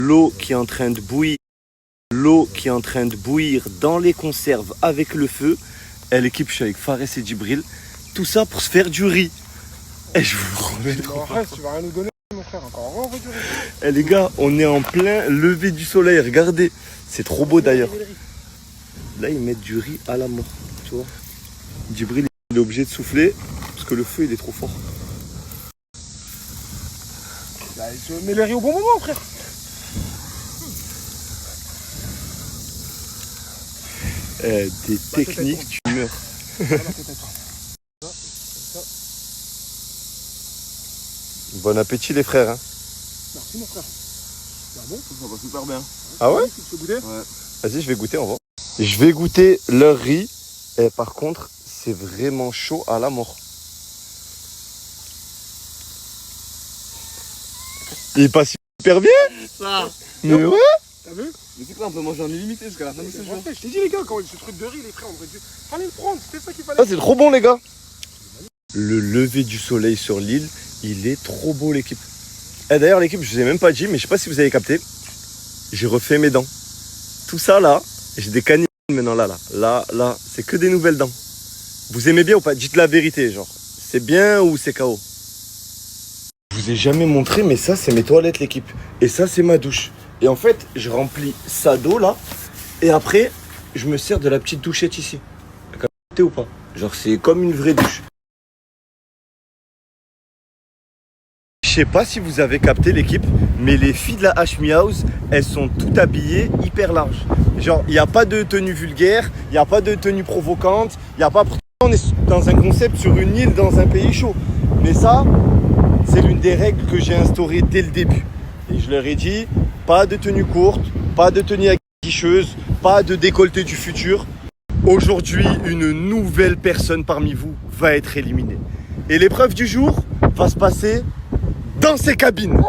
L'eau qui est en train de bouillir. L'eau qui est en train de bouillir dans les conserves avec le feu. Et l'équipe, je suis avec Fares et Djibril. Tout ça pour se faire du riz. Et je vous promets trop. Tu vas rien nous donner, mon frère. Encore du riz. Eh les gars, on est en plein lever du soleil. Regardez. C'est trop beau d'ailleurs. Là, ils mettent du riz à la mort. Tu vois. Djibril, il est obligé de souffler parce que le feu, il est trop fort. Bah, tu mets le riz au bon moment, frère. Des techniques, tu meurs. Bon appétit les frères. Hein. Merci mon frère. C'est bon, ça va super bien. Ah ouais? Tu veux goûter? Ouais. Vas-y, je vais goûter, on va. Je vais goûter leur riz. Et par contre, c'est vraiment chaud à la mort. Il passe super bien. Ça. Mais ouais. T'as vu? Mais c'est quoi, on peut manger en illimité jusqu'à la fin du séjour. Je t'ai dit les gars, quand ce truc de riz, les frères, on aurait dû... Fallait le prendre, c'était ça qu'il fallait. Ça, c'est trop bon les gars. Le lever du soleil sur l'île, il est trop beau l'équipe. Et d'ailleurs l'équipe, je vous ai même pas dit, mais je sais pas si vous avez capté. J'ai refait mes dents. Tout ça là, j'ai des canines maintenant là, c'est que des nouvelles dents. Vous aimez bien ou pas? Dites la vérité, genre. C'est bien ou c'est KO? Je vous ai jamais montré, mais ça c'est mes toilettes l'équipe. Et ça c'est ma douche. Et en fait, je remplis ça d'eau là. Et après, je me sers de la petite douchette ici. Vous captez ou pas? Genre c'est comme une vraie douche. Je sais pas si vous avez capté l'équipe, mais les filles de la Hashmi House, elles sont toutes habillées hyper large. Genre, il n'y a pas de tenue vulgaire, il n'y a pas de tenue provocante, il n'y a pas... On est dans un concept sur une île dans un pays chaud. Mais ça, c'est l'une des règles que j'ai instaurées dès le début. Et je leur ai dit, pas de tenue courte, pas de tenue aguicheuse, pas de décolleté du futur. Aujourd'hui, une nouvelle personne parmi vous va être éliminée. Et l'épreuve du jour va se passer dans ces cabines.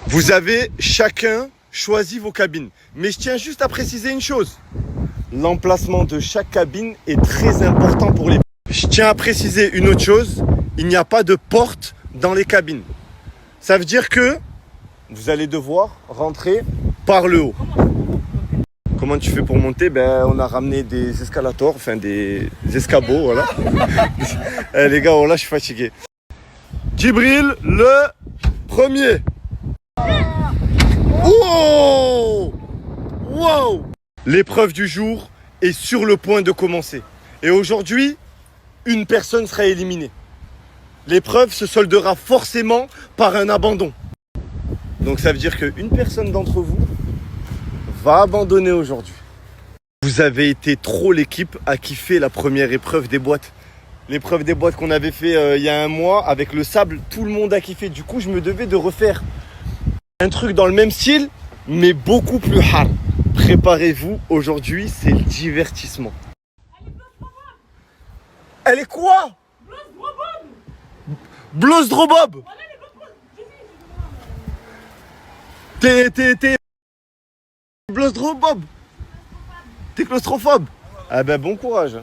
Vous avez chacun choisi vos cabines. Mais je tiens juste à préciser une chose. L'emplacement de chaque cabine est très important pour les... Je tiens à préciser une autre chose. Il n'y a pas de porte dans les cabines. Ça veut dire que vous allez devoir rentrer par le haut. Comment tu fais pour monter? Ben, on a ramené des escalators, enfin des escabeaux, voilà. Les gars, oh là, je suis fatigué. Djibril, le premier. Wow! Wow! L'épreuve du jour est sur le point de commencer. Et aujourd'hui, une personne sera éliminée. L'épreuve se soldera forcément par un abandon. Donc ça veut dire qu'une personne d'entre vous va abandonner aujourd'hui. Vous avez été trop l'équipe à kiffer la première épreuve des boîtes. L'épreuve des boîtes qu'on avait fait il y a un mois avec le sable, tout le monde a kiffé. Du coup, je me devais de refaire un truc dans le même style, mais beaucoup plus hard. Préparez-vous, aujourd'hui, c'est le divertissement. Elle est quoi? Blouse Drobob. T'es Blouse Drobob. T'es claustrophobe. Ah ben bon courage.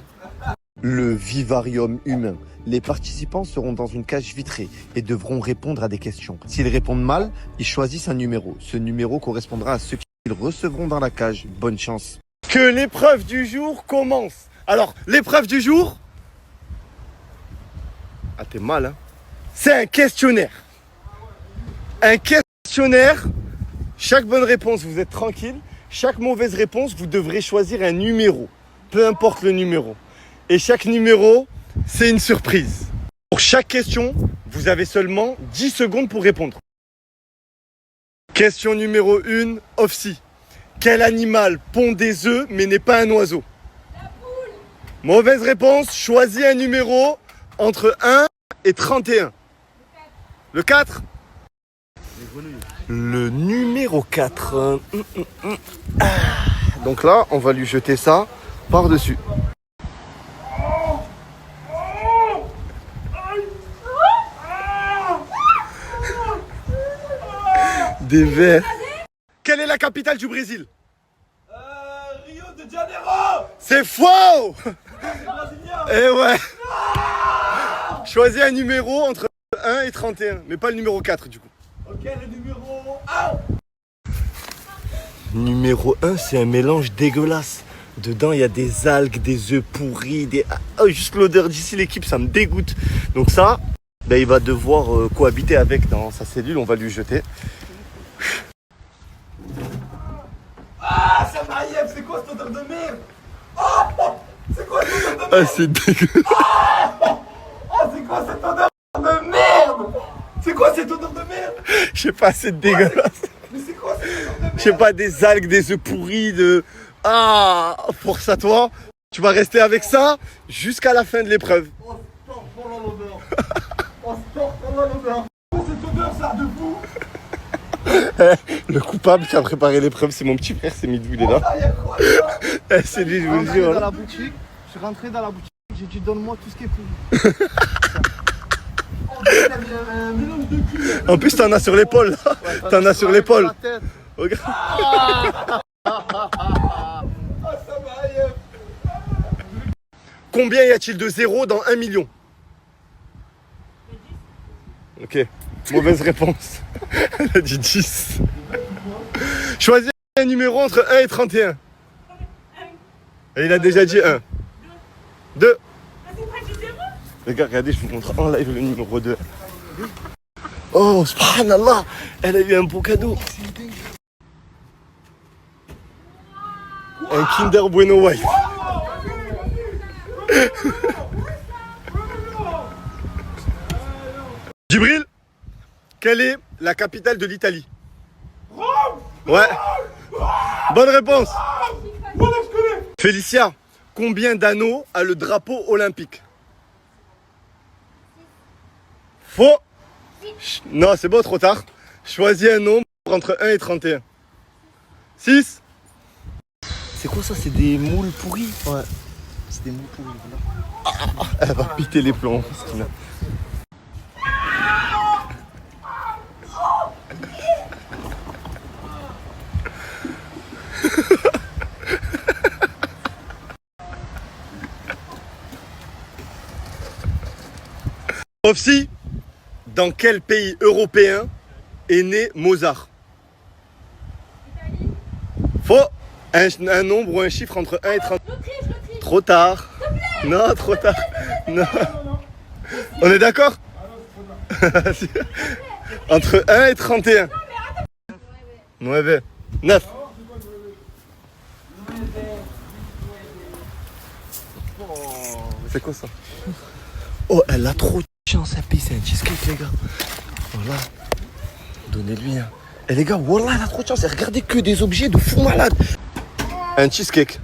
Le vivarium humain. Les participants seront dans une cage vitrée et devront répondre à des questions. S'ils répondent mal, ils choisissent un numéro. Ce numéro correspondra à ceux qu'ils recevront dans la cage. Bonne chance. Que l'épreuve du jour commence. Alors, l'épreuve du jour... Ah, t'es mal, hein? C'est un questionnaire. Un questionnaire. Chaque bonne réponse, vous êtes tranquille. Chaque mauvaise réponse, vous devrez choisir un numéro. Peu importe le numéro. Et chaque numéro, c'est une surprise. Pour chaque question, vous avez seulement 10 secondes pour répondre. Question numéro 1, Ofsi. Quel animal pond des œufs mais n'est pas un oiseau? La poule. Mauvaise réponse, choisis un numéro entre 1 et 31. Le 4. Le numéro 4. Donc là, on va lui jeter ça par-dessus. Des vers. Quelle est la capitale du Brésil? Rio de Janeiro. C'est faux. Eh ouais. Choisis un numéro entre 1 et 31, mais pas le numéro 4 du coup. Ok, le numéro 1. Numéro 1, c'est un mélange dégueulasse. Dedans, il y a des algues, des œufs pourris, juste l'odeur d'ici, l'équipe, ça me dégoûte. Donc ça, ben, il va devoir cohabiter avec dans sa cellule, on va lui jeter. Ah, ça m'arrive, c'est quoi cette odeur de merde? Oh, c'est quoi cette odeur de merde? Ah, c'est dégueulasse. Oh, c'est quoi cette odeur de merde? C'est quoi cette odeur de merde? Je sais pas, c'est dégueulasse. Mais c'est quoi cette odeur de merde? Je sais pas, des algues, des œufs pourris, Ah, force à toi. Tu vas rester avec ça jusqu'à la fin de l'épreuve. Oh, stop, oh là l'odeur. Oh, stop, oh là l'odeur. Oh, cette odeur, ça de fou. Le coupable qui a préparé l'épreuve, c'est mon petit frère, c'est Midou, il est là. Ah, y'a quoi là? C'est lui, je vous le dis. Dans Voilà. la boutique, je suis rentré dans la boutique, j'ai dit donne-moi tout ce qui est pourri. Oh, putain, il y a un mélange de cul. En plus, t'en as sur l'épaule, là. T'en as sur l'épaule. La tête. Regarde. Ah, ça m'arrive. Combien y a-t-il de zéros dans 1 million? Ok, mauvaise réponse. Elle a dit 10. Choisis un numéro entre 1 et 31. Et il a déjà dit 1. 2. Les gars, regardez, je vous montre en live le numéro 2. Oh, subhanallah, elle a eu un beau cadeau. Un Kinder Bueno White. Djibril, quelle est la capitale de l'Italie? Rome. Ouais. Bonne réponse. Voilà, je connais. Félicia, combien d'anneaux a le drapeau olympique? Faux. Non, c'est bon, trop tard. Choisis un nombre entre 1 et 31. 6. C'est quoi ça? C'est des moules pourris? Ouais, c'est des mous pourris. Voilà. Elle va péter les plombs. Christina. Ofsi, dans quel pays européen est né Mozart? Faux. Un nombre ou un chiffre entre 1 et 30. Trop tard. Non, trop tard. Non. On est d'accord? Entre 1 et 31. 9. 9. C'est quoi ça? Oh, elle a trop de chance à payer, c'est un cheesecake, les gars. Voilà. Donnez-lui un. Et les gars, wallah, elle a trop de chance. Et regardez que des objets de fou malade. Un cheesecake.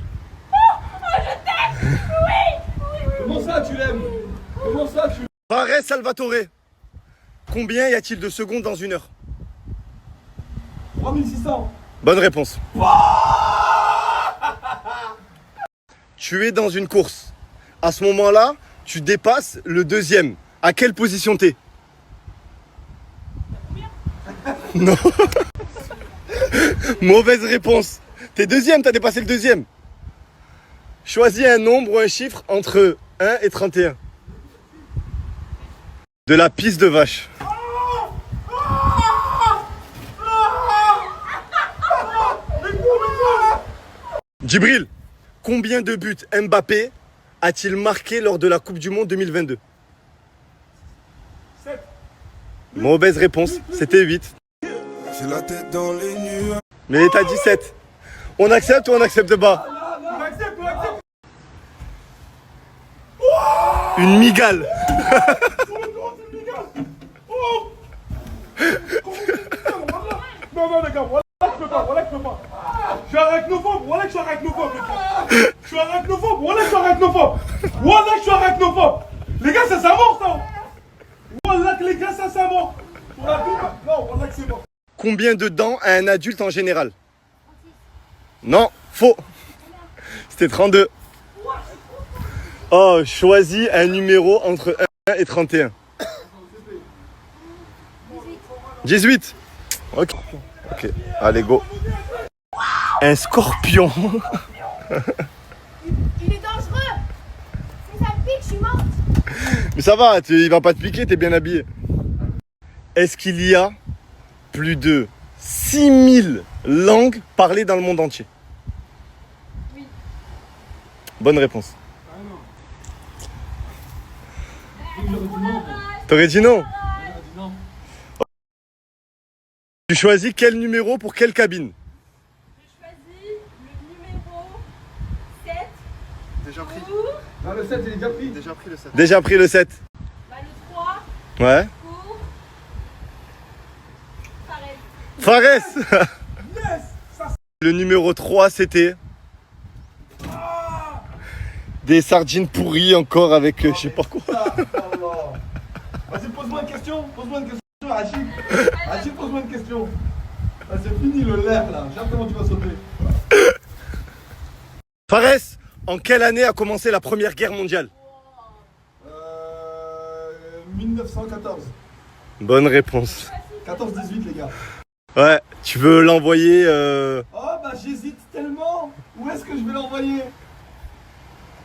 Comment ça, tu l'aimes? Comment ça, tu l'aimes? Pareil, Salvatore. Combien y a-t-il de secondes dans une heure? 3600. Bonne réponse. Tu es dans une course. À ce moment-là, tu dépasses le deuxième. À quelle position t'es? Non. Mauvaise réponse. T'es deuxième, t'as dépassé le deuxième. Choisis un nombre ou un chiffre entre 1 et 31. De la pisse de vache. Djibril, combien de buts Mbappé a-t-il marqué lors de la Coupe du Monde 2022? 7. Mauvaise réponse, c'était 8. J'ai la tête dans les nuages. Mais t'as 17. On accepte ou on n'accepte pas? On accepte, on accepte. Une migale. Sur le droit, c'est le gars. Oh. Non, non, les gars, voilà que je peux pas, voilà que je peux pas. Je suis arachnophobe, voilà que je suis arachnophobe, les gars. Je suis arachnophobe, voilà que je suis arachnophobe. Voilà que je suis arachnophobe. Les gars, ça c'est mort, ça. Voilà que les gars, ça c'est mort. On a tout. Non, voilà que c'est mort. Combien de dents a un adulte en général? Non, faux. C'était 32. Oh, choisis un numéro entre 1 et 31. 18. Ok. Ok, allez, go. Un scorpion. Il est dangereux. Si ça me pique, je suis morte. Mais ça va, il va pas te piquer, t'es bien habillé. est-ce qu'il y a plus de 6000 langues parlées dans le monde entier? Oui. Bonne réponse. Non. T'aurais dit non? Non. Tu choisis quel numéro pour quelle cabine? Je choisis le numéro 7 Déjà pris. pour Non, le 7, il est déjà pris. Déjà pris le 7. Déjà pris le 7. le 3 Ouais. pour Fares. Fares. Le numéro 3, c'était des sardines pourries encore avec je sais pas quoi. Vas-y, pose-moi une question. Pose-moi une question, Rachid. Rachid, pose-moi une question. Ah, c'est fini le l'air là. Regarde comment tu vas sauter. Fares, en quelle année a commencé la Première Guerre mondiale? 1914. Bonne réponse. 14-18, les gars. Ouais, tu veux l'envoyer Oh, bah j'hésite tellement. Où est-ce que je vais l'envoyer?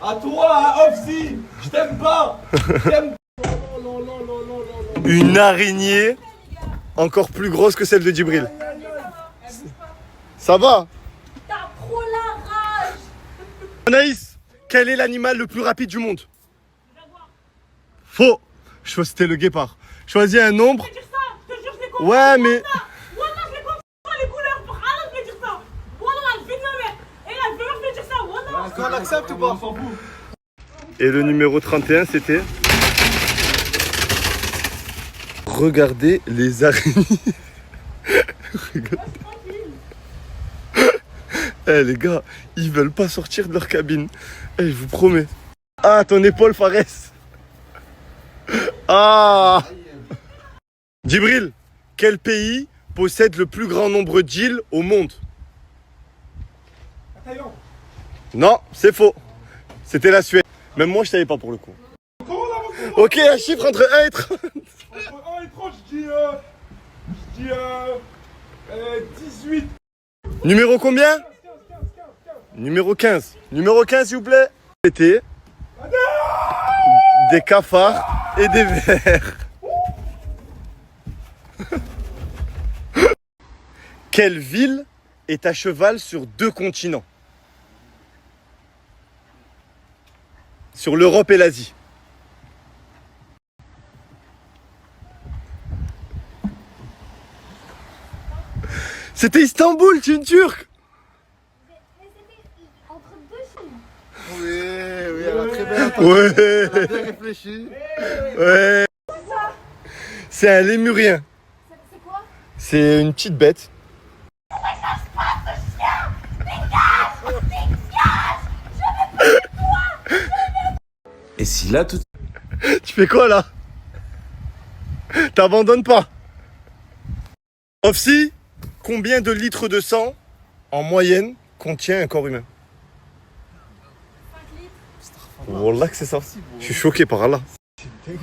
À toi, à Opsi. Je t'aime pas. Je t'aime. une araignée encore plus grosse que celle de Djibril? Ça va? T'as trop la rage. Anaïs, quel est l'animal le plus rapide du monde? Faux. C'était le guépard. Choisis un nombre. Je te dire ça, je te jure, je l'ai compris. Ouais, mais Wallah, je l'ai compris les couleurs. Arrête de me dire ça. Wallah, je vais te le mettre. Et là, je vais même te dire ça. Wallah. Toi, on l'accepte ou pas? On s'en fout. Et le numéro 31, c'était... Regardez les araignées. Regardez. Eh les gars, ils veulent pas sortir de leur cabine. Eh, je vous promets. Ah, ton épaule, Fares. Ah. Djibril, quel pays possède le plus grand nombre d'îles au monde? Thaïlande. Non, c'est faux. C'était la Suède. Même moi, je savais pas pour le coup. Comment on avance? Ok, un chiffre entre 1 et 30. Entre 1 et 30, je dis 18. Numéro combien? 15. Numéro 15. Numéro 15, s'il vous plaît. C'était des cafards et des vers. Quelle ville est à cheval sur 2 continents? Sur l'Europe et l'Asie. C'était Istanbul, tu es une turque. Mais c'était entre deux Chines. Oui, elle a très bien. Ouais, Elle a bien réfléchi. ouais. C'est un lémurien. C'est quoi? C'est une petite bête. Et si là tout... Tu fais quoi là? T'abandonnes pas. Ofsi, combien de litres de sang en moyenne contient un corps humain? 5 litres. Wallah que c'est ça. Je suis choqué par Allah. La tête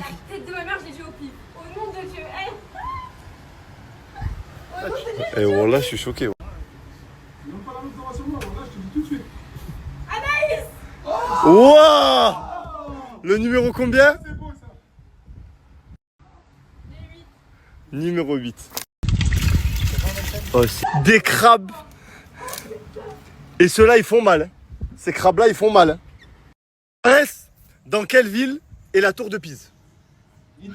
de ma mère, je l'ai dit au pif. Au nom de Dieu. Hey. Au nom de Dieu. Et Wallah, je suis choqué. Ils n'ont pas la même information que moi, là, je te dis tout de suite. Anaïs. Wouah! Le numéro combien? C'est beau ça. Numéro 8. Oh, des crabes. Et ceux-là, ils font mal. Hein. Ces crabes-là, ils font mal. Hein. Reste, dans quelle ville est la tour de Pise? Je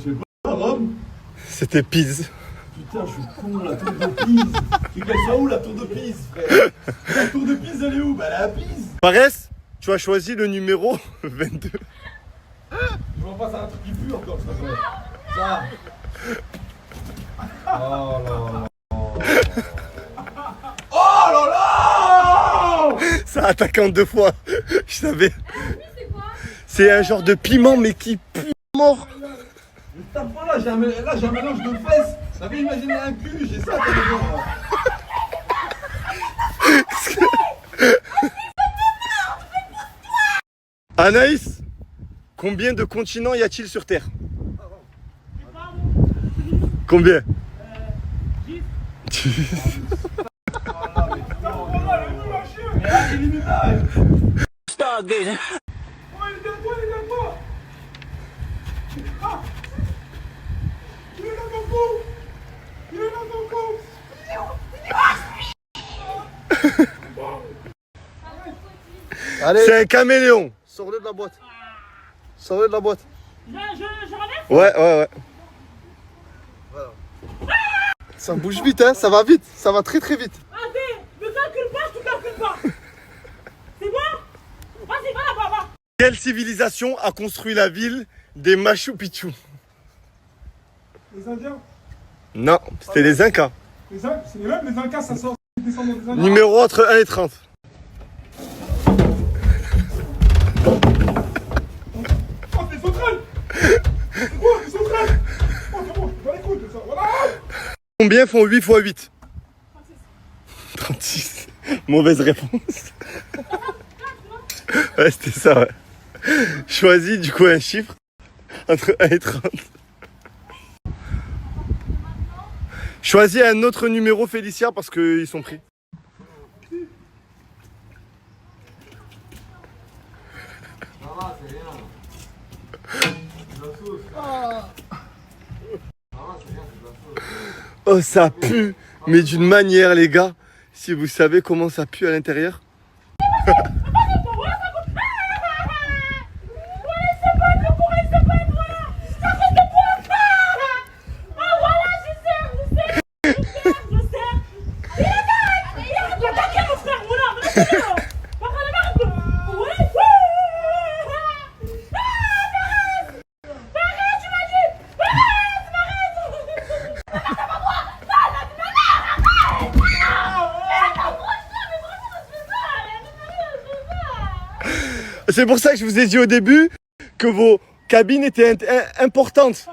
sais pas, Rome. C'était Pise. Putain, je suis con, la tour de Pise. Tu connais ça où la tour de Pise, frère? La tour de Pise, elle est où? Bah, elle est à Pise. Paresse, tu as choisi le numéro 22. Je vois pas, c'est un truc qui pue encore, ça. Ça. Oh là là. Oh là là! Ça attaque en 2 fois. Je savais. C'est quoi? C'est un genre de piment, mais qui pue mort. Mais tape pas là, j'ai un mélange de fesses. T'avais imaginé un cul, j'ai ça, t'as dedans, là. Anaïs, combien de continents y a-t-il sur Terre? Combien? 10. Voilà, mais illuminable. Oh, il était Allez, C'est un caméléon. sors-le de la boîte. Sors-le de la boîte. Je relève. Ouais. Ça bouge vite, hein. Ça va vite. Ça va très très vite. Allez, ne calcule pas, je te calcule pas. C'est bon? Vas-y, va là-bas, va. Quelle civilisation a construit la ville des Machu Picchu? Les Indiens. Non, c'était les Incas. Les Incas, c'est les mêmes, les Incas, ça sort. Ils descendent des Indiens. Numéro entre 1 et 30. Oh, t'es sauterelles. C'est quoi, t'es sauterelles? Oh, c'est bon, je vais l'écouter, ça. Voilà. Combien font 8 x 8? 36. Mauvaise réponse. Ouais, c'était ça, ouais. Choisis du coup un chiffre entre 1 et 30. Choisis un autre numéro, Félicia, parce qu'ils sont pris. Oh, ça pue, mais d'une manière, les gars. Si vous savez comment ça pue à l'intérieur. C'est pour ça que je vous ai dit au début que vos cabines étaient importantes.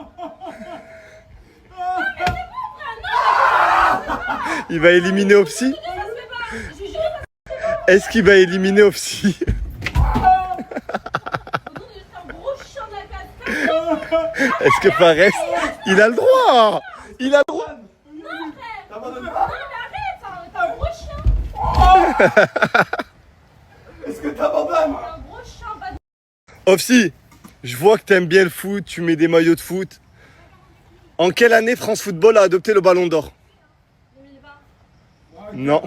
Il va éliminer Opsi. Est-ce qu'il va éliminer Opsi? Est-ce que Fares, il a le droit? Il a le droit. Est-ce que t'abandonnes? Opsi, je vois que t'aimes bien le foot, tu mets des maillots de foot. En quelle année France Football a adopté le Ballon d'Or? 2020. Non.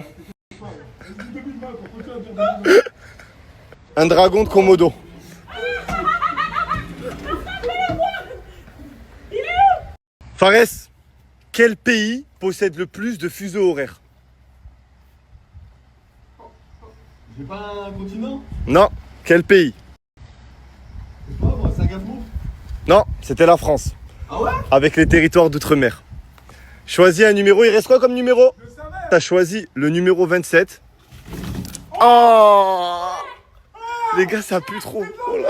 Un dragon de Komodo. Fares, quel pays possède le plus de fuseaux horaires? J'ai pas un continent? Non. Quel pays? Je sais pas, moi, Singapour? Non, c'était la France. Ah ouais? Avec les territoires d'outre-mer. Choisis un numéro, il reste quoi comme numéro? T'as choisi le numéro 27. Oh, les gars, ça pue trop. Oh là.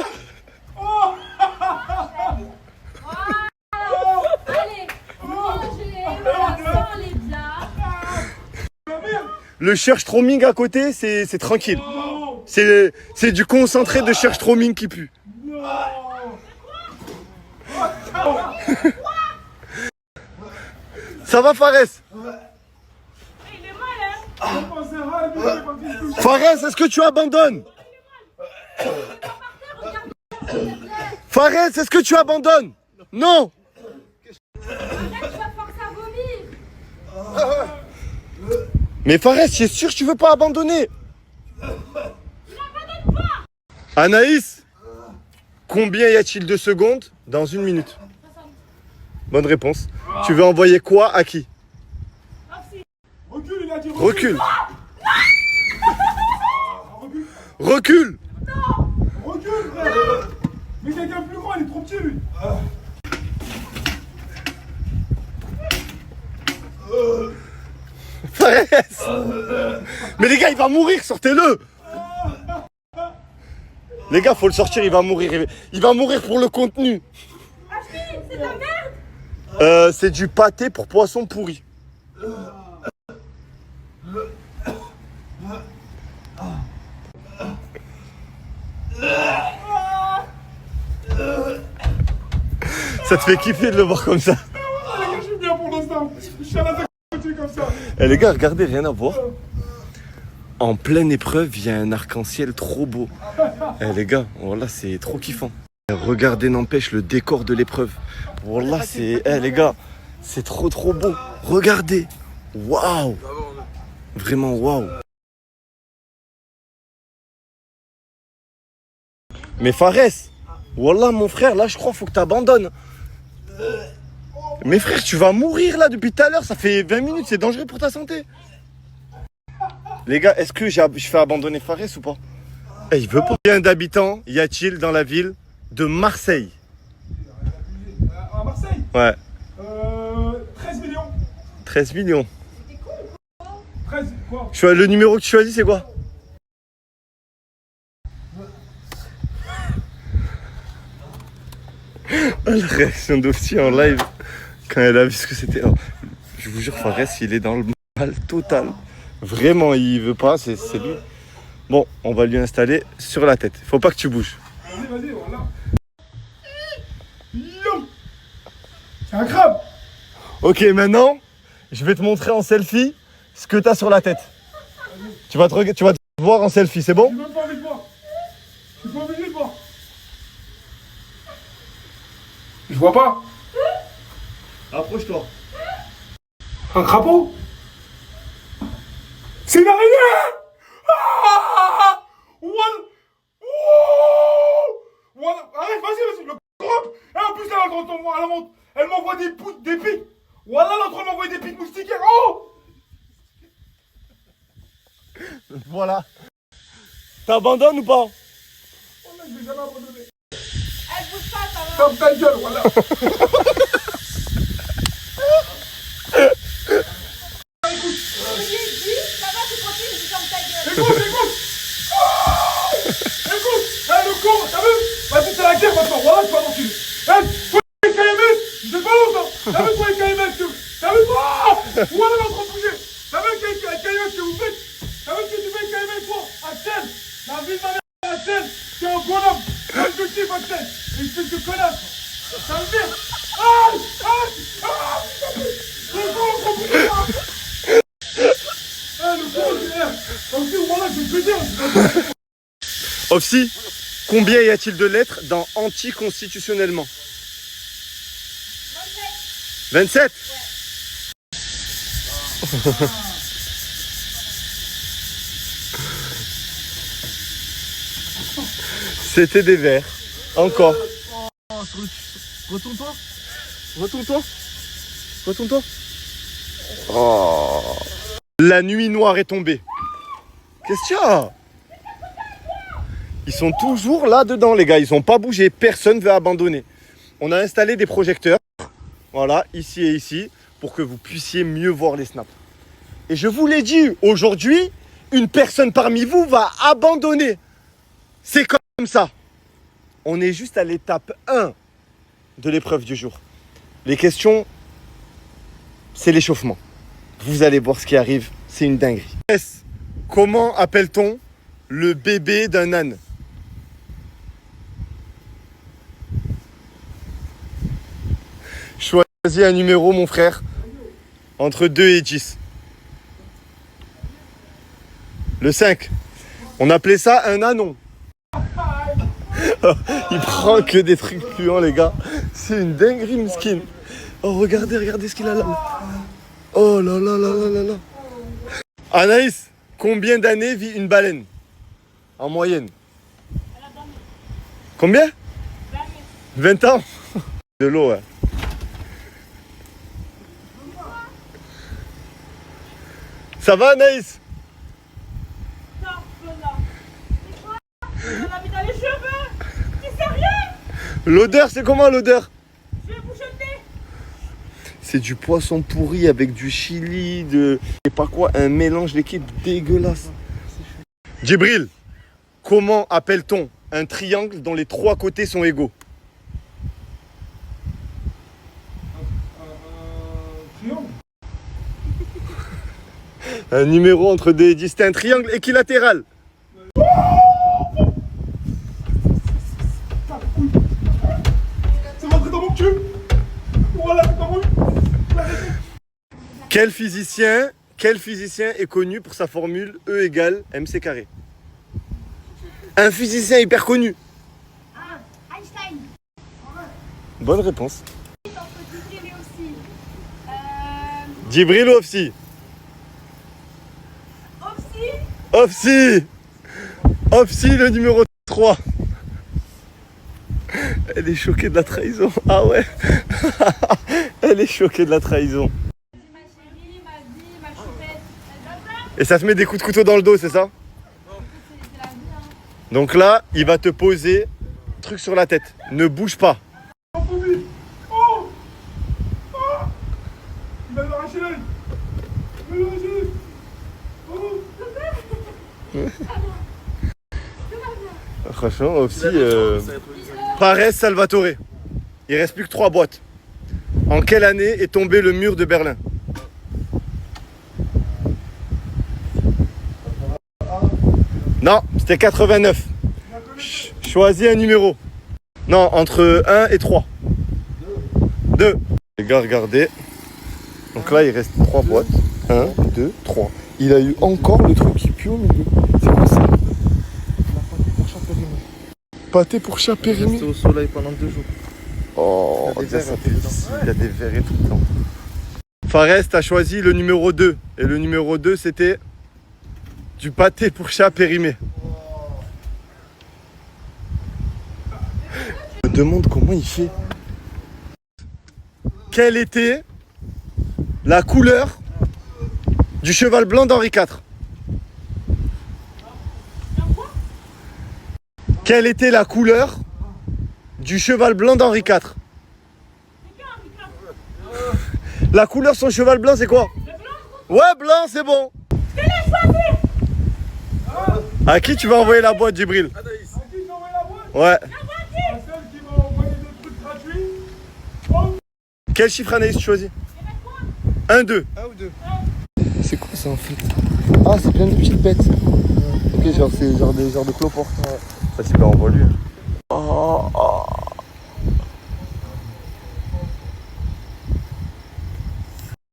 Allez, mangez, voilà, sans les biens. Le Surströmming à côté, c'est tranquille. C'est du concentré de Surströmming qui pue. Ça va, Fares? Il est mal, hein. Fares, est-ce que tu abandonnes? Fares, est-ce que tu abandonnes? Non. Mais Fares, tu es sûr que tu veux pas abandonner? Anaïs, combien y a-t-il de secondes dans une minute? Bonne réponse. Tu veux envoyer quoi à qui? Recule, il a dit Recule. Recule. Recule, frère. Mais quelqu'un de plus grand, il est trop petit, lui. Fares. Mais les gars, il va mourir, sortez-le. Les gars, faut le sortir, il va mourir. Il va mourir pour le contenu. C'est de la merde. C'est du pâté pour poisson pourri. Ça te fait kiffer de le voir comme ça? Je suis bien pour l'instant. Je suis à la côté comme ça. Eh les gars, regardez, rien à voir. En pleine épreuve, il y a un arc-en-ciel trop beau. Eh les gars, voilà, c'est trop kiffant. Regardez, n'empêche, le décor de l'épreuve. Voilà, c'est... Eh les gars, c'est trop beau. Regardez. Waouh. Vraiment waouh. Mais Fares, Wallah mon frère, là je crois faut que t'abandonnes. Mais frère, tu vas mourir là depuis tout à l'heure, ça fait 20 minutes, c'est dangereux pour ta santé. Les gars, est-ce que je fais abandonner Fares ou pas? Eh, il veut pas. Combien d'habitants y a-t-il dans la ville de Marseille? À Marseille Ouais. 13 millions. 13 millions. 13 quoi? Le numéro que tu choisis, c'est quoi? Oh, la réaction d'Ofsi en live quand elle a vu ce que c'était. Oh, je vous jure, Fares, il est dans le mal total. Vraiment, il veut pas, c'est lui. Bon, on va lui installer sur la tête. Faut pas que tu bouges. Vas-y, voilà. Yo. C'est un crabe. Ok, maintenant, je vais te montrer en selfie ce que t'as sur la tête. Tu vas te voir en selfie, c'est bon? J'ai même pas envie de voir. J'ai pas envie de voir. Je vois pas. Approche-toi. Un crapaud? C'est une araignée! Ah! Voilà! Voilà! Arrête, vas-y, le groupe! Et en plus, elle m'envoie des pics! Voilà, l'autre elle m'envoie des pics moustiquaires! Oh! Voilà. T'abandonnes ou pas? Voilà, je vais jamais abandonner. Elle bouge pas, ça va. Ferme ta gueule, voilà! Je lui ai dit, ça va, tu continues, je ferme ta gueule. Écoute! Ah! Écoute! Le con, t'as vu? Vas-y, c'est la guerre maintenant, voilà, tu vas m'enculer! Toi, les KMS, je sais pas longtemps! T'as vu, toi, les KMS, t'as vu, toi? Voilà, l'autre en bouger! T'as vu, les KMS que vous faites? T'as vu ce que tu fais, les KMS, toi? Axel! La ville de ma mère, Axel! T'es un bonhomme! Moi, je te kiffe, Axel! Espèce de connasse! Ça me fait! Aïe! Aïe! Aïe! Le con, l'autre en bouger! Le con, aussi, voilà, je vais te dire! Ofsi, combien y a-t-il de lettres dans anticonstitutionnellement? 27. C'était des vers. Encore. Retourne-toi. Retourne-toi. Retourne-toi. Oh. La nuit noire est tombée. Qu'est-ce qu'il y a? Ils sont toujours là-dedans, les gars. Ils n'ont pas bougé. Personne ne veut abandonner. On a installé des projecteurs. Voilà, ici et ici. Pour que vous puissiez mieux voir les snaps. Et je vous l'ai dit, aujourd'hui, une personne parmi vous va abandonner. C'est comme ça. On est juste à l'étape 1 de l'épreuve du jour. Les questions, c'est l'échauffement. Vous allez voir ce qui arrive. C'est une dinguerie. Comment appelle-t-on le bébé d'un âne? Choisis un numéro, mon frère, entre 2 et 10. Le 5. On appelait ça un anon. Il prend que des trucs puants, les gars. C'est une dinguerie, mesquine. Oh, regardez ce qu'il a là. Oh là là là là là là. Anaïs, combien d'années vit une baleine? En moyenne. Combien? 20 ans. De l'eau, ouais. Ça va, Anaïs? Non, connard. C'est quoi? On a mis dans les cheveux. T'es sérieux? L'odeur, c'est comment l'odeur? Je vais boucher le nez. C'est du poisson pourri avec du chili, de... je sais pas quoi, un mélange d'équipe dégueulasse. Djibril, comment appelle-t-on un triangle dont les 3 côtés sont égaux? Triangle. Un numéro entre 2 et 10, c'est un triangle équilatéral. C'est rentré dans mon cul. Voilà, c'est dans mon cul. Quel physicien est connu pour sa formule E égale mc carré? Un physicien hyper connu. Ah, Einstein. Bonne réponse. Entre Djibril et aussi. Djibril ou Ofsi? Aussi. Ofsi, le numéro 3. Elle est choquée de la trahison. Ah ouais. Elle est choquée de la trahison. Ma chérie, ma vie, ma choupette. Et ça te met des coups de couteau dans le dos, c'est ça? C'est la vie, hein. Donc là, il va te poser truc sur la tête. Ne bouge pas. Oh oh oh. Il va lui arracher l'œil. Il va lui arracher l'œil. Oh. Franchement, aussi. Fares Salvatore. Il reste plus que 3 boîtes. En quelle année est tombé le mur de Berlin? Non, c'était 89. Choisis un numéro. Non, entre 1 et 3. 2. Les gars, regardez. Donc là, il reste 3 boîtes. 1, 2, 3. Il a eu encore le truc qui pue au milieu. C'est quoi ça? Pâté pour chat périmé. Resté au soleil pendant 2 jours. Oh, Il y a des ça vers, fait ici. Il y a des verres et tout le temps. Fares, t'as choisi le numéro 2. Et le numéro 2, c'était du pâté pour chat périmé. Je me demande comment il fait. Quelle était la couleur du cheval blanc d'Henri IV? Quelle était la couleur du cheval blanc d'Henri IV? La couleur de son cheval blanc, c'est quoi? Ouais, blanc, c'est bon. À qui tu vas envoyer la boîte, Djibril? À qui j'ai envoyé la boîte? Ouais. À celle qui m'a envoyé des trucs gratuits. Oh. Quel chiffre, Anaïs, tu choisis? 1, 2. 1 ou 2? C'est quoi ça en fait? Ah, c'est plein de petites bêtes. Ok, genre c'est genre des genres de cloportes. Ça c'est pas envolé. Oh, oh.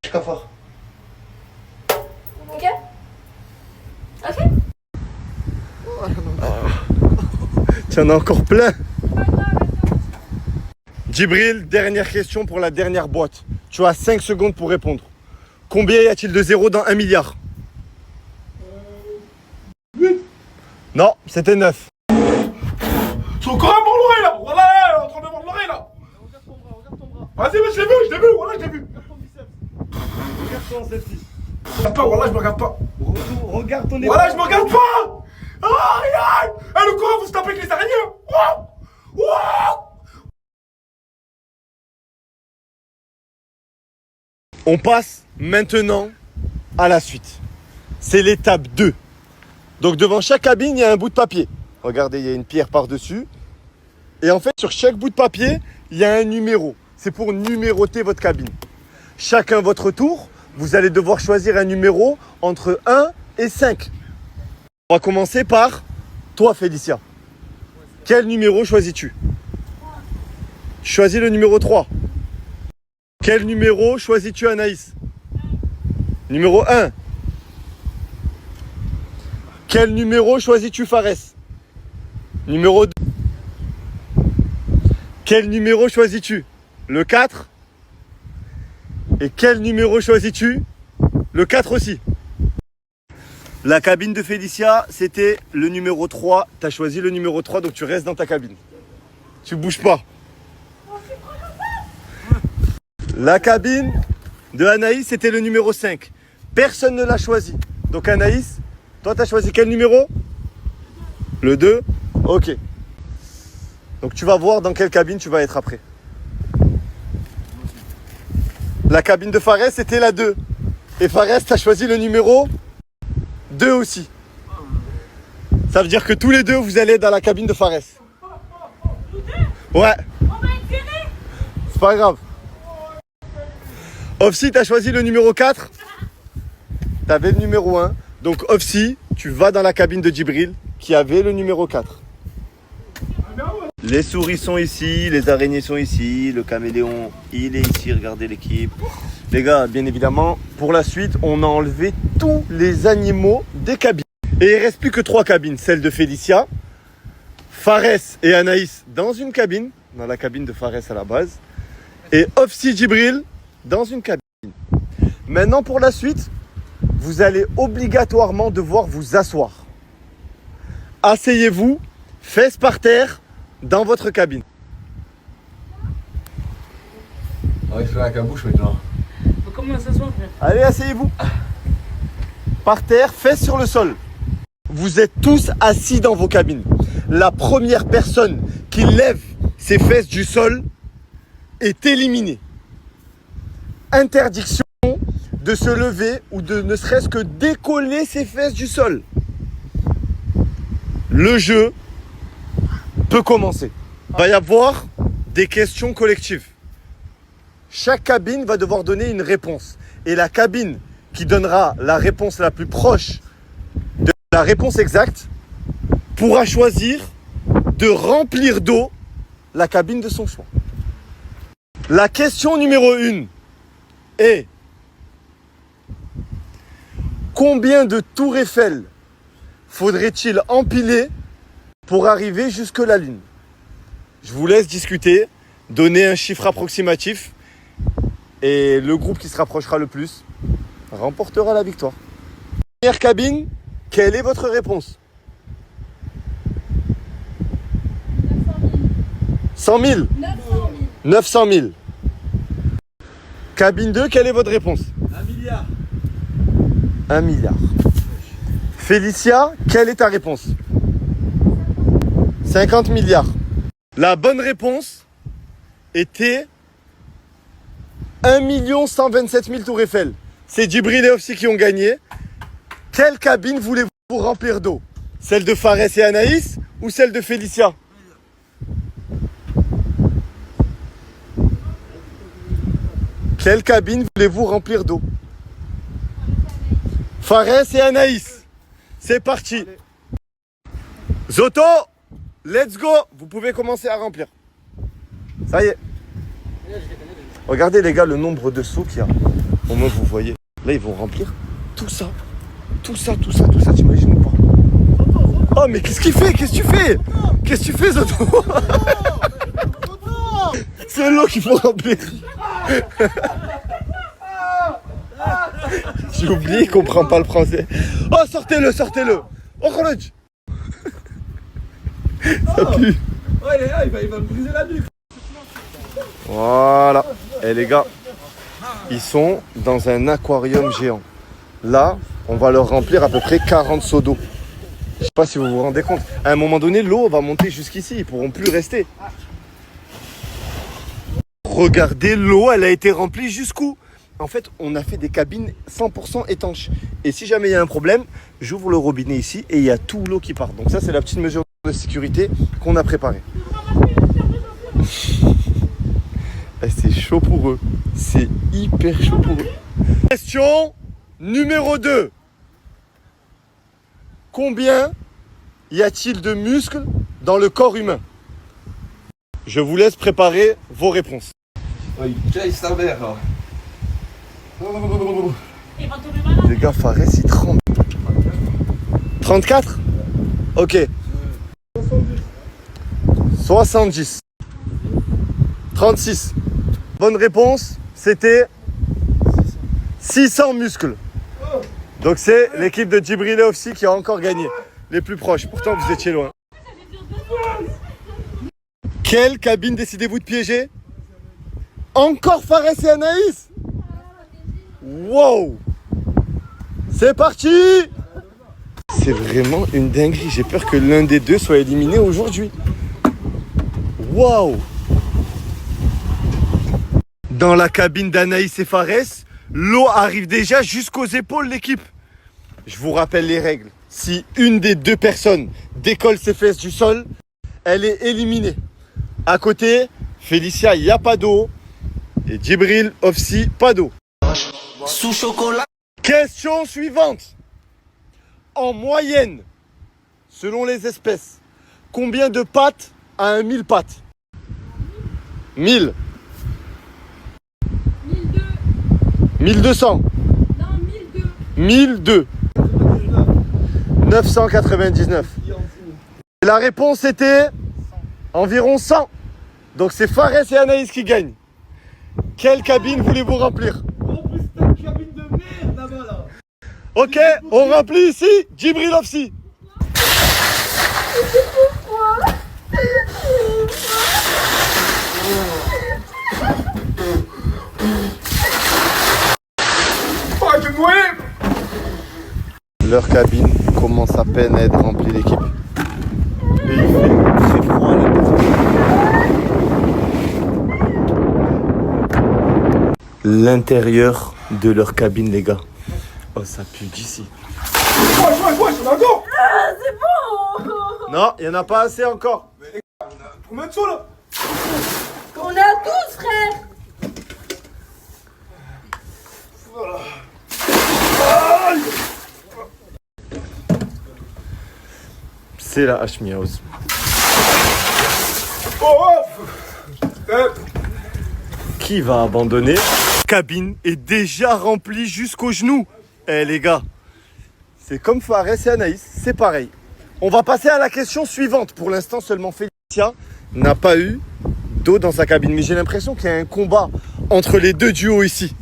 Cafard. Ok. Ok. Tu en as encore plein. Djibril, dernière question pour la dernière boîte. Tu as 5 secondes pour répondre. Combien y a-t-il de zéros dans 1 milliard? 8. Non, c'était 9. Ils sont encore à mordre l'oreille là. Voilà, elle est en train de mordre l'oreille là. Regarde ton bras. Vas-y, mais je l'ai vu, voilà, je l'ai vu. Regarde-toi celle-ci. Regarde pas, voilà, je me regarde pas. Regarde ton Voilà, je me regarde pas. Ah, regarde. Eh, le courant, vous se tapez avec les araignées. Wow. Wow. On passe maintenant à la suite. C'est l'étape 2. Donc devant chaque cabine, il y a un bout de papier. Regardez, il y a une pierre par-dessus. Et en fait, sur chaque bout de papier, il y a un numéro. C'est pour numéroter votre cabine. Chacun votre tour, vous allez devoir choisir un numéro entre 1 et 5. On va commencer par toi, Félicia. Quel numéro choisis-tu? Tu choisis le numéro 3. Quel numéro choisis-tu, Anaïs? Numéro 1. Quel numéro choisis-tu, Fares? Numéro 2. Quel numéro choisis-tu? Le 4. Et quel numéro choisis-tu? Le 4 aussi. La cabine de Félicia, c'était le numéro 3. Tu as choisi le numéro 3, donc tu restes dans ta cabine. Tu bouges pas. La cabine de Anaïs, c'était le numéro 5. Personne ne l'a choisi. Donc Anaïs, toi, tu as choisi quel numéro? Le 2. Ok. Donc tu vas voir dans quelle cabine tu vas être après. La cabine de Fares, c'était la 2. Et Fares, tu as choisi le numéro 2 aussi. Ça veut dire que tous les deux, vous allez dans la cabine de Fares. Ouais. On va être serrés. C'est pas grave. Ofsi, t'as choisi le numéro 4. T'avais le numéro 1. Donc Ofsi, tu vas dans la cabine de Djibril qui avait le numéro 4. Les souris sont ici, les araignées sont ici, le caméléon, il est ici, regardez l'équipe. Les gars, bien évidemment, pour la suite, on a enlevé tous les animaux des cabines. Et il ne reste plus que 3 cabines, celle de Félicia, Fares et Anaïs dans une cabine, dans la cabine de Fares à la base, et Ofsi Djibril dans une cabine. Maintenant, pour la suite, vous allez obligatoirement devoir vous asseoir. Asseyez-vous, fesses par terre, dans votre cabine. On va explorer avec la bouche maintenant. Faut comment s'asseoir, frère? Allez, asseyez-vous. Par terre, fesses sur le sol. Vous êtes tous assis dans vos cabines. La première personne qui lève ses fesses du sol est éliminée. Interdiction de se lever ou de ne serait-ce que décoller ses fesses du sol. Le jeu peut commencer. Il va y avoir des questions collectives. Chaque cabine va devoir donner une réponse. Et la cabine qui donnera la réponse la plus proche de la réponse exacte pourra choisir de remplir d'eau la cabine de son choix. La question numéro 1 est: combien de tours Eiffel faudrait-il empiler pour arriver jusque la Lune? Je vous laisse discuter, donner un chiffre approximatif et le groupe qui se rapprochera le plus remportera la victoire. Première cabine, quelle est votre réponse? 100 000. 900 000. Cabine 2, quelle est votre réponse? 1 milliard. 1 milliard. Félicia, quelle est ta réponse? 50 milliards. La bonne réponse était 1 127 000 tours Eiffel. C'est Djibril et Ofsi qui ont gagné. Quelle cabine voulez-vous remplir d'eau? Celle de Fares et Anaïs ou celle de Félicia? Quelle cabine voulez-vous remplir d'eau? Fares et Anaïs. C'est parti. Zoto, let's go. Vous pouvez commencer à remplir. Ça y est. Regardez les gars le nombre de seaux qu'il y a. Au moins vous voyez. Là ils vont remplir tout ça. Tout ça, tout ça, tout ça, t'imagines ou pas? Oh mais qu'est-ce qu'il fait? Qu'est-ce que tu fais? Qu'est-ce que tu fais Zoto? C'est l'eau qu'il faut remplir. J'ai oublié qu'on comprend pas le français. Oh sortez-le, sortez-le. Oh Khaled. Ça pue. Oh il est là, il va me briser la nuque. Voilà. Et les gars, ils sont dans un aquarium géant. Là, on va leur remplir à peu près 40 seaux d'eau. Je sais pas si vous vous rendez compte. À un moment donné, l'eau va monter jusqu'ici. Ils pourront plus rester. Regardez, l'eau, elle a été remplie jusqu'où? En fait, on a fait des cabines 100% étanches. Et si jamais il y a un problème, j'ouvre le robinet ici et il y a tout l'eau qui part. Donc ça, c'est la petite mesure de sécurité qu'on a préparée. C'est chaud pour eux. C'est hyper chaud pour eux. Question numéro 2. Combien y a-t-il de muscles dans le corps humain? Je vous laisse préparer vos réponses. Oh, il caille sa mère là. Il va tomber malade. Les gars, Fares, il tremble. 34? Ok. 70. 36. Bonne réponse, c'était 600 muscles. Donc c'est l'équipe de Djibril et Ofsi qui a encore gagné. Les plus proches, pourtant vous étiez loin. Quelle cabine décidez-vous de piéger? Encore Fares et Anaïs? Wow! C'est parti! C'est vraiment une dinguerie. J'ai peur que l'un des deux soit éliminé aujourd'hui. Waouh! Dans la cabine d'Anaïs et Fares, l'eau arrive déjà jusqu'aux épaules l'équipe. Je vous rappelle les règles. Si une des deux personnes décolle ses fesses du sol, elle est éliminée. À côté, Félicia, il n'y a pas d'eau. Et Djibril, Ofsi, pas d'eau. Sous chocolat. Question suivante. En moyenne, selon les espèces, combien de pattes a un 1000 pattes? 1000. 1002. 1200. Non, 1002. 1002. 999. Et la réponse était environ 100. Donc c'est Fares et Anaïs qui gagnent. Quelle cabine voulez-vous remplir? En plus, t'as une cabine de merde là-bas là. Ok, on remplit ici Djibril Ofsi. Leur cabine commence à peine à être remplie, l'équipe. Et il fait très froid à l'intérieur de leur cabine, les gars. Oh, ça pue d'ici. Wesh, on a go. C'est bon. Non, il n'y en a pas assez encore. Combien de sous là? On a 12, frère. C'est la H-Miaus. Qui va abandonner? La cabine est déjà remplie jusqu'aux genoux. Eh les gars, c'est comme Fares et Anaïs, c'est pareil. On va passer à la question suivante. Pour l'instant, seulement Félicia n'a pas eu d'eau dans sa cabine. Mais j'ai l'impression qu'il y a un combat entre les deux duos ici.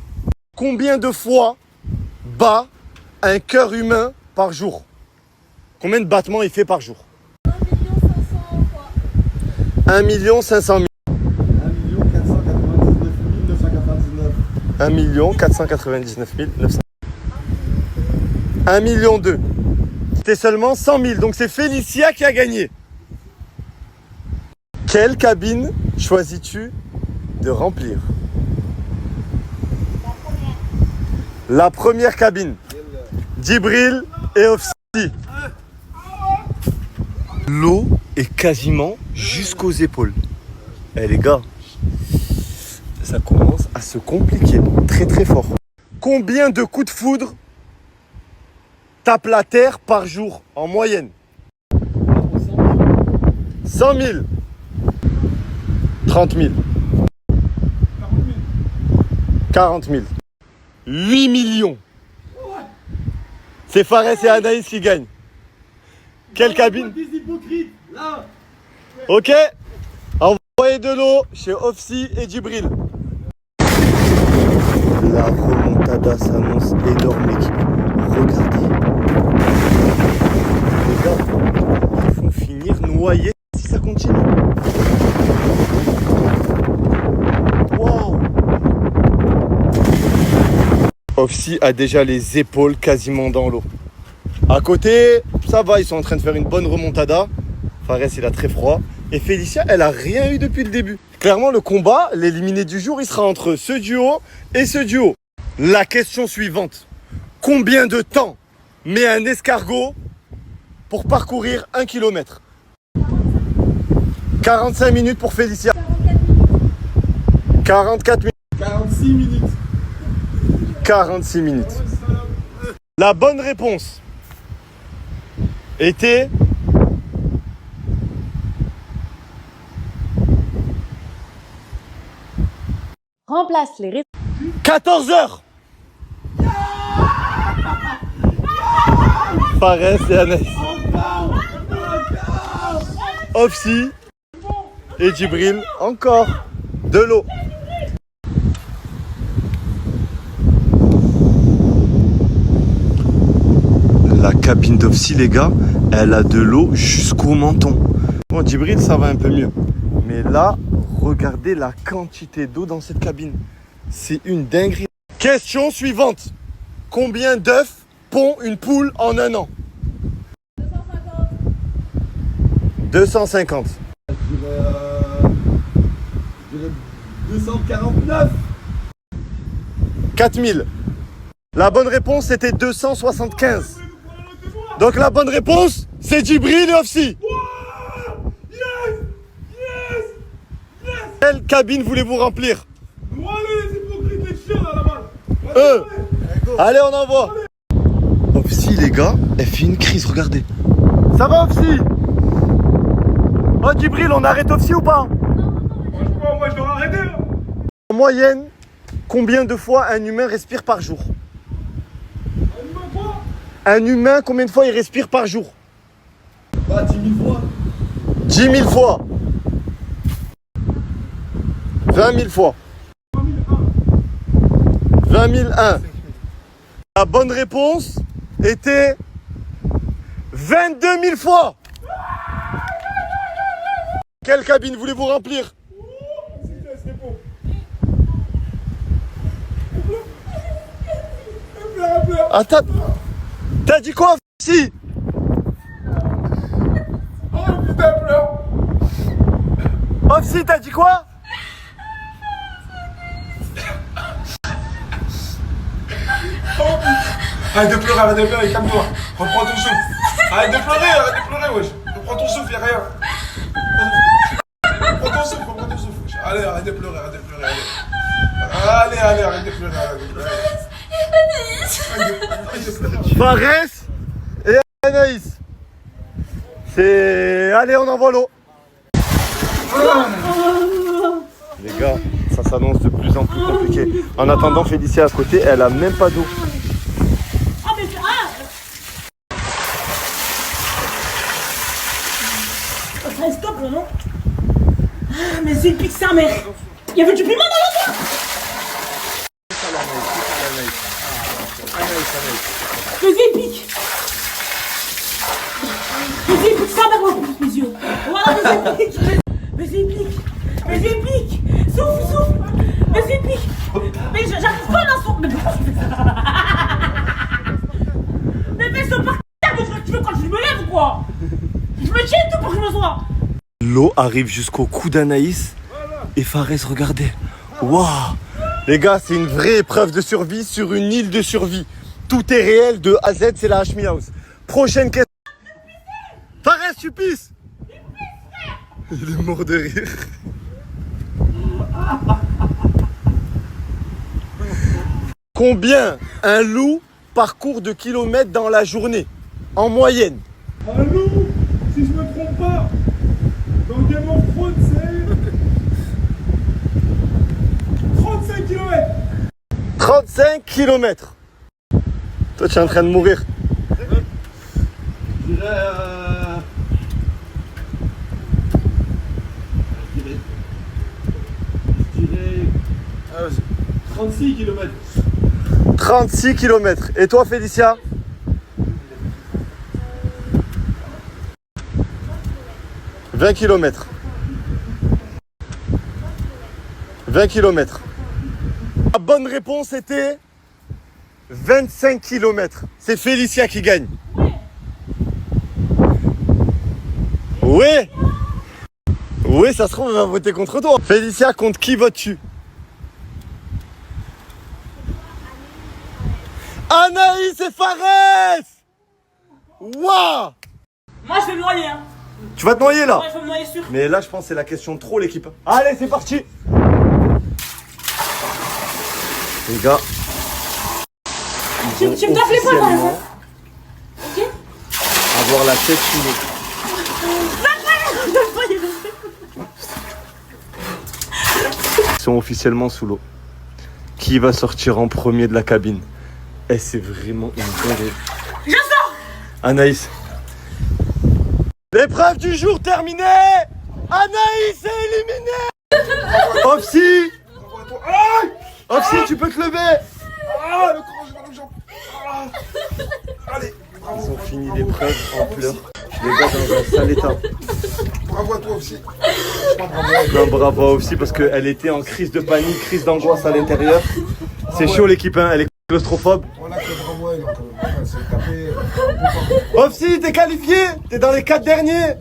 Combien de fois bat un cœur humain par jour? Combien de battements il fait par jour? 1 500 000. 1 499 900. 1 million 2. C'était seulement 100 000. Donc c'est Félicia qui a gagné. Quelle cabine choisis-tu de remplir? La première cabine. Djibril et Ofsi. L'eau est quasiment jusqu'aux épaules. Eh les gars, ça commence à se compliquer très très fort. Combien de coups de foudre tape la terre par jour en moyenne? 100 000. 30 000. 40 000. 8 millions. C'est Fares et Anaïs qui gagnent. Quelle cabine? Des hypocrites, là. Ok. Envoyez de l'eau chez Ofsi et Djibril. La remontada s'annonce énorme, équipe. Regardez. Les gars, ils vont finir noyés si ça continue. Wow. Ofsi a déjà les épaules quasiment dans l'eau. À côté, ça va, ils sont en train de faire une bonne remontada. Fares, il a très froid. Et Félicia, elle a rien eu depuis le début. Clairement, le combat, l'éliminé du jour, il sera entre ce duo et ce duo. La question suivante. Combien de temps met un escargot pour parcourir 1 kilomètre? 45 minutes pour Félicia. 44 minutes. 46 minutes. 46 minutes. La bonne réponse était... Remplace les 14 heures. Fares et Anaïs. Ofsi et Djibril, encore de l'eau. La cabine d'Ofsi, les gars, elle a de l'eau jusqu'au menton. Bon, Djibril, ça va un peu mieux. Mais là, regardez la quantité d'eau dans cette cabine. C'est une dinguerie. Question suivante. Combien d'œufs pond une poule en un an? 250. Je dirais 249. 4000. La bonne réponse c'était 275. Donc la bonne réponse, c'est Djibril et Ofsi. Quelle cabine voulez-vous remplir? Allez, les hypocrites, les chiens là, là-bas. Allez, on envoie. Ofsi, les gars, elle fait une crise, regardez. Ça va, Ofsi? Oh, Djibril, on arrête Ofsi ou pas? Moi, je dois arrêter là. En moyenne, combien de fois un humain respire par jour? Un humain, combien de fois il respire par jour? Bah, 10 000 fois. 10 000 fois. 20 000 fois. 20 001. La bonne réponse était 22 000 fois. Quelle cabine voulez-vous remplir? Attends, t'as dit quoi? Si. Oh putain, pleure. Ofsi, t'as dit quoi? Arrête de pleurer, calme-toi. Reprends ton souffle. Arrête de pleurer, wesh. Reprends ton souffle, y'a rien. Reprends ton souffle. Allez, arrête de pleurer, allez. Allez, arrête de pleurer, Fares et Anaïs. C'est... Allez, on envoie l'eau. Les gars, ça s'annonce de plus en plus compliqué. En attendant, Félicia à côté, elle a même pas d'eau. Ah, mais c'est. Ah! Ça stop là, non? Ah, mais c'est pique sa mère. Il y avait du piment dans la boîte. Vas-y, pique. Vas-y, pique sa mère, moi, mes yeux. Voilà, vas-y, pique. Vas-y, pique. Vas-y, pique. Souffle. Vas-y, pique. Mais j'arrive pas là, son. Mais pourquoi tu fais ça? Mais fais ce par terre, mais tu veux quand je me lève ou quoi? Je me tiens tout pour que je me sois. L'eau arrive jusqu'au cou d'Anaïs et Fares, regardez. Waouh! Les gars, c'est une vraie épreuve de survie sur une île de survie. Tout est réel de A à Z, c'est la Hashmi House. Prochaine question. Fares, tu pisses? Il est mort de rire. Combien un loup parcourt de kilomètres dans la journée? En moyenne. Un loup, si je me trompe pas, dans Game of Thrones, c'est 35 km. 35 kilomètres. Toi, tu es en train de mourir. Je dirais. 36 km. 36 kilomètres. Et toi, Félicia? 20 kilomètres. 20 kilomètres. La bonne réponse était 25 kilomètres. C'est Félicia qui gagne. Oui. Oui, ça se trouve, elle va voter contre toi. Félicia, contre qui votes-tu? Anaïs et Fares. Waouh. Moi, je vais me noyer, hein. Tu vas te noyer là? Ouais, je vais me noyer sûr. Mais là, je pense que c'est la question de trop, l'équipe. Allez, c'est parti. Les gars, Tu me taffes les poils, hein. Ok? avoir la tête sous l'eau. Ils sont officiellement sous l'eau. Qui va sortir en premier de la cabine? Eh, c'est vraiment une dinguerie. Je sors. Anaïs. L'épreuve du jour terminée. Anaïs est éliminée. Ofsi. Ofsi, tu peux te lever. Ah, le corps, j'ai mal aux jambes. Allez, bravo. Ils ont fini l'épreuve en pleurs. Les gars dans un sale état. Bravo à toi aussi. Non, bravo aussi parce qu'elle était en crise de panique, crise d'angoisse à l'intérieur. C'est chaud l'équipe, hein. Elle est claustrophobe. Voilà que bravo à elle, quand même. Elle s'est tapée. Ofsi, t'es qualifié. T'es dans les 4 derniers.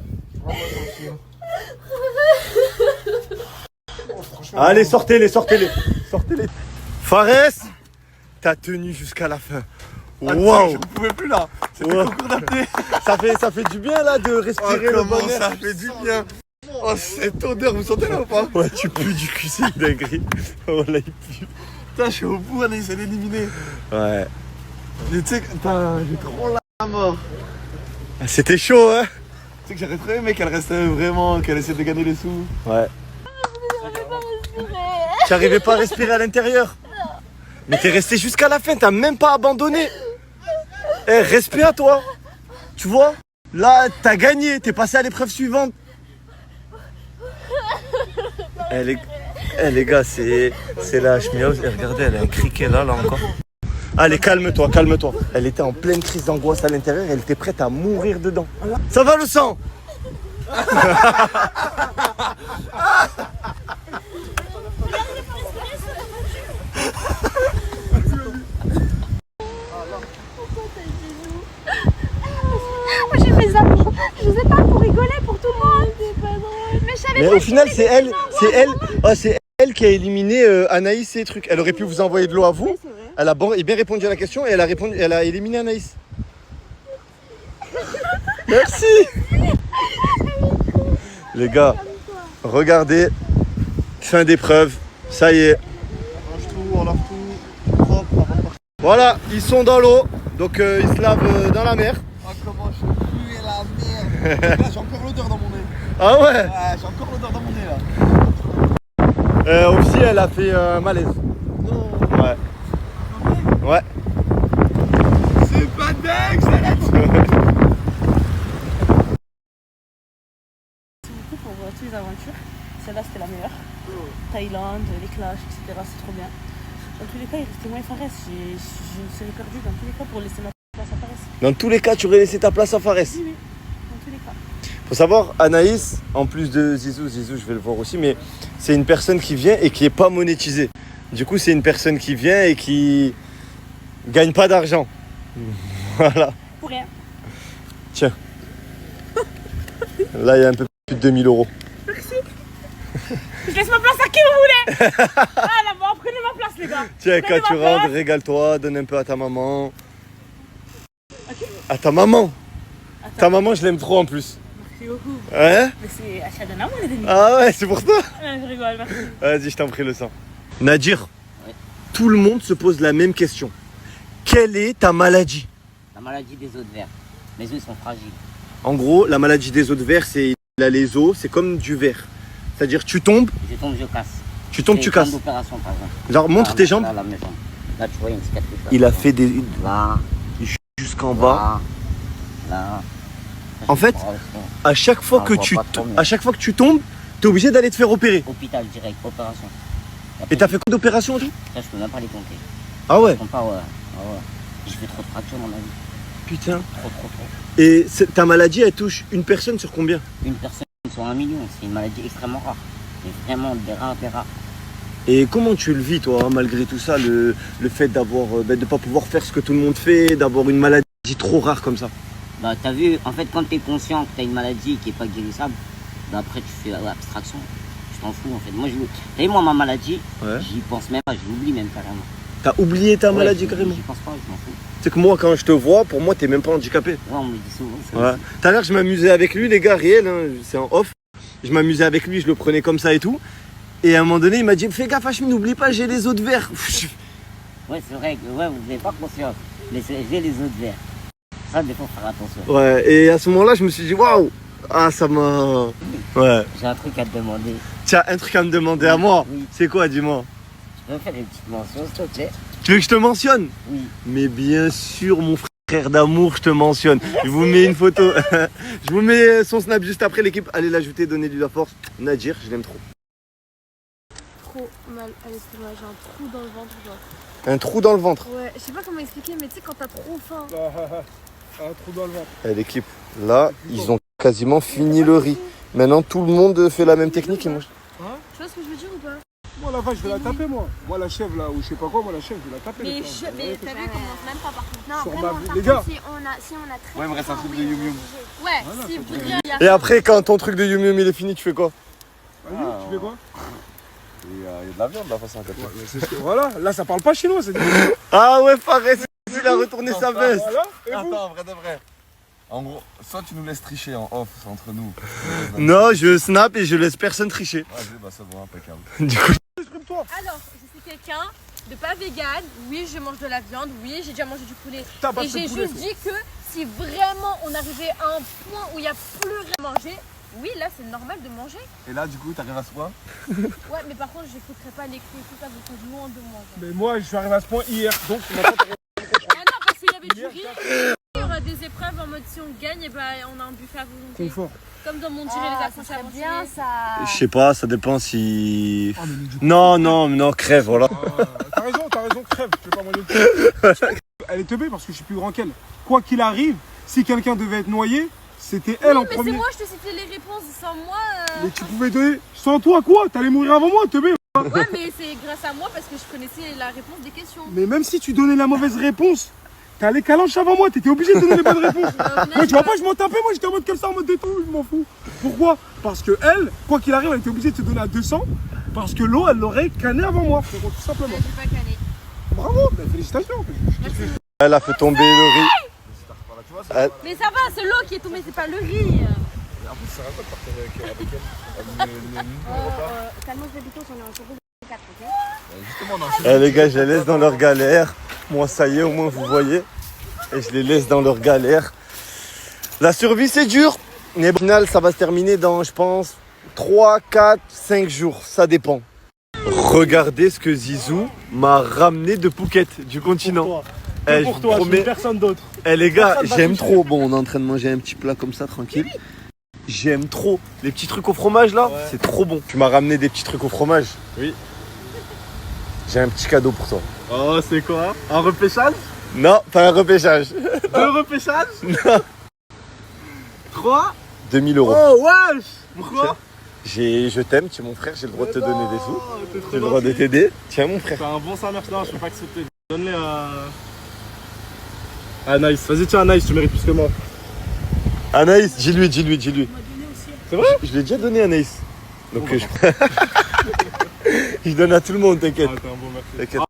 Allez, sortez-les. Fares, t'as tenu jusqu'à la fin. Waouh. Je ne pouvais plus là. C'était Wow. concours d'apnée. Ça fait du bien là de respirer le bon air. ça fait du bien. Oh, cette odeur, vous sentez là ou pas? Ouais, tu pues du cul, c'est une dinguerie. Oh là, il pue. Putain, je suis au bout, Anaïs, elle est éliminée. Ouais. Mais tu sais, putain, j'ai trop la mort. Ah, c'était chaud, hein. Tu sais que j'aurais trop aimé qu'elle reste vraiment, qu'elle essaie de gagner les sous. Ouais. Tu arrivais pas à respirer à l'intérieur? Mais t'es resté jusqu'à la fin, t'as même pas abandonné. Eh, respire toi. Tu vois? Là, t'as gagné, t'es passé à l'épreuve suivante. Eh les gars, c'est la Hashmi House. Et regardez, elle a un criquet là encore. Allez, calme-toi. Elle était en pleine crise d'angoisse à l'intérieur, elle était prête à mourir dedans. Ça va le sang? Mais au final, c'est elle qui a éliminé Anaïs et trucs. Elle aurait pu vous envoyer de l'eau à vous. Elle a bien répondu à la question et elle a éliminé Anaïs. Merci. Les gars, regardez, fin d'épreuve, ça y est. On lave tout, propre avant de partir. Voilà, ils sont dans l'eau, donc ils se lavent dans la mer. Ah, comment je pue la merde. Là, j'ai encore l'odeur dans mon nez. Ah ouais. Ouais, j'ai encore l'odeur dans mon nez là. Aussi, elle a fait un malaise. Non. Ouais. Ouais. C'est pas dingue, ça là. Beaucoup pour toutes les aventures. Celle-là, c'était la meilleure. Thaïlande, les clashs, etc. C'est trop bien. Dans tous les cas, il restait moins Fares. Je serais perdue dans tous les cas pour laisser ma place à Fares. Dans tous les cas, tu aurais laissé ta place à Fares. Oui, oui. Dans tous les cas. Faut savoir, Anaïs, en plus de Zizou, je vais le voir aussi, mais c'est une personne qui vient et qui est pas monétisée. Du coup, c'est une personne qui vient et qui gagne pas d'argent. Voilà. Pour rien. Tiens. Là, il y a un peu plus de 2000 €. Je laisse ma place à qui vous voulez. Ah là-bas, prenez ma place, les gars. Tiens, Prenez quand tu ma place. rentres, régale-toi, donne un peu à ta maman. Ok. À ta maman. Attends. Ta maman, je l'aime trop en plus. Merci beaucoup. Hein? Mais c'est achat d'un amour, les amis. Ah ouais, c'est pour ça. Ah, je rigole, merci. Vas-y, je t'en prie le sang. Nadir, tout le monde se pose la même question. Quelle est ta maladie? La maladie des os de verre. Mes os sont fragiles. En gros, la maladie des os de verre, c'est il a les os, c'est comme du verre. C'est-à-dire tu tombes, Je tombe, je casse. tu tombes, C'est tu comme casses. d'opération, par exemple. Genre montre Là, tes jambes. Là, mes jambes. Là, tu vois, il y a une cicatrice. Là. Il a fait des Là, jusqu'en bas. Là. En fait, à chaque fois que tu tombes, t'es obligé d'aller te faire opérer. Hôpital direct, opération. Et t'as fait quoi d'opération et tout? Ça, je peux même pas les compter. Ah ouais. Je compte pas, ouais. Ah ouais. J'ai fait trop de fractures, mon avis. Putain. Trop. Et ta maladie, elle touche une personne sur combien? Une personne sur 1 million. C'est une maladie extrêmement rare. Mais vraiment des rares. Et comment tu le vis, toi, malgré tout ça, le fait d'avoir, de pas pouvoir faire ce que tout le monde fait, d'avoir une maladie trop rare comme ça? Bah, t'as vu, en fait, quand t'es conscient que t'as une maladie qui est pas guérissable, bah, après, tu fais abstraction. Tu t'en fous, en fait. Moi, t'as vu, moi, ma maladie, Ouais. j'y pense même pas, je l'oublie même carrément. T'as oublié ta Ouais, maladie carrément? J'y pense pas, je m'en fous. C'est que moi, quand je te vois, pour moi, t'es même pas handicapé. Ouais, on me le dit souvent. ça Ouais. aussi. Tout à l'heure, je m'amusais avec lui, les gars, réel, hein, c'est en off. Je m'amusais avec lui, je le prenais comme ça et tout. Et à un moment donné, il m'a dit, fais gaffe, Hachmi, n'oublie pas, j'ai les os de verre. Ouais, c'est vrai que ouais, vous n'avez pas conscience. Mais j'ai les os de verre. Ça, des fois, faut faire attention. Ouais, et à ce moment-là, je me suis dit, waouh, ah, ça m'a. Ouais. J'ai un truc à te demander. Tiens, un truc à me demander à moi. Oui. C'est quoi, dis-moi? Tu peux me faire une petite mention, s'il te plaît? Tu veux que je te mentionne? Oui. Mais bien sûr, mon frère d'amour, je te mentionne. Je vous mets une photo. Je vous mets son snap juste après l'équipe. Allez l'ajouter, donnez-lui la force. Nadir, je l'aime trop. Trop mal à l'estomac, j'ai un trou dans le ventre, genre. Un trou dans le ventre. Ouais, je sais pas comment expliquer, mais tu sais, quand t'as trop faim. Un trou dans le ventre. Eh, l'équipe, là, ils ont quasiment fini le riz. Maintenant, tout le monde fait la même technique et moi. Tu vois ce que je veux dire ou pas? Moi, la vache, je vais la taper, moi. Moi, la chèvre, là, ou je sais pas quoi, moi, la chèvre, je vais la taper. Mais, les frères. t'as vu comment on même pas par contre. Non, Sur vraiment, ma vie, par les contre, gars. si on a très. Ouais, il me reste un truc de oui, Yum Yum. Ouais, Voilà, si ça vous fait voudriez. Et après, quand ton truc de Yum Yum il est fini, tu fais quoi? Vas-y, tu fais quoi? Il y a de la viande, là, façon à côté. Ouais, mais c'est ce que- Voilà, là, ça parle pas chinois, c'est Ah ouais, Fares, il a retourné sa veste. Voilà, et vous? Attends, vrai de vrai. En gros, soit tu nous laisses tricher en off, c'est entre nous. Non, je snap et je laisse personne tricher. Vas-y, bah c'est bon, impeccable. Du coup, Exprime-toi. Alors, je suis quelqu'un de pas vegan. Oui, je mange de la viande. Oui, j'ai déjà mangé du poulet. T'as pas Et fait j'ai de poulet, juste dit que si vraiment on arrivait à un point où il n'y a plus rien à manger, oui, là c'est normal de manger. Et là, du coup, t'arrives à ce point? Ouais, mais par contre, j'écouterai pas les cris et tout ça, vous êtes loin de moi. Mais moi, je suis arrivé à ce point hier, donc maintenant, t'as- Ah non, parce qu'il y avait du riz. Il y aura des épreuves en mode si on gagne, et ben on a un buffet à volonté. confort. Comme dans mon tiré les affrontés avant bien ça. je sais pas, ça dépend si. Ah, mais du coup, Non, crève, voilà. t'as raison, crève. Je vais pas manger de crève. Elle est teubée parce que je suis plus grand qu'elle. Quoi qu'il arrive, si quelqu'un devait être noyé, c'était elle en Mais c'est premier. moi, je te citais les réponses sans moi. Mais tu pouvais donner. Sans toi, quoi? T'allais mourir avant moi, teubé. Ouais, mais c'est grâce à moi parce que je connaissais la réponse des questions. Mais même si tu donnais la mauvaise réponse, T'as les calanches avant moi, t'étais obligé de donner les bonnes réponses. Moi, tu vois pas, je m'en tapais, moi j'étais en mode comme ça, en mode détour, je m'en fous. Pourquoi? Parce que elle, quoi qu'il arrive, elle était obligée de se donner à 200 parce que l'eau, elle l'aurait canné avant moi, frérot, tout simplement. J'ai pas canné. Bravo, bah, félicitations. Elle a fait tomber le riz. Mais ça va, c'est l'eau qui est tombée, c'est pas le riz. Calme-moi, je vais bito, on est en seconde 4, ok? Eh les gars, je les laisse dans leur galère. Moi, ça y est, au moins vous voyez. Et je les laisse dans leur galère. La survie, c'est dur. Mais au final, ça va se terminer dans, je pense, 3, 4, 5 jours. Ça dépend. Regardez ce que Zizou m'a ramené de Phuket, du continent. Eh, Pour je toi, vous je promets. suis personne d'autre. Eh les gars, Personne va j'aime toucher. trop. Bon, on est en train de manger un petit plat comme ça, tranquille. J'aime trop. Les petits trucs au fromage là, c'est trop bon. Tu m'as ramené des petits trucs au fromage? Oui. J'ai un petit cadeau pour toi. Oh, c'est quoi? Un repêchage? Non, pas un repêchage. 2 repêchages? Non. 3? 2000 €. Oh, wesh! Pourquoi? Je t'aime, tu es mon frère, j'ai le droit de te donner des sous. T'es trop J'ai le droit de gentil. t'aider. Tiens mon frère. T'as un bon Saint Non, je peux pas accepter. Donne-les à. Anaïs. Vas-y, tiens, Anaïs, tu mérites plus que moi. Anaïs, dis-lui. C'est vrai? Je l'ai déjà donné à Anaïs. Donc je donne à tout le monde, t'inquiète. Ah, t'es un bon, merci. T'inquiète.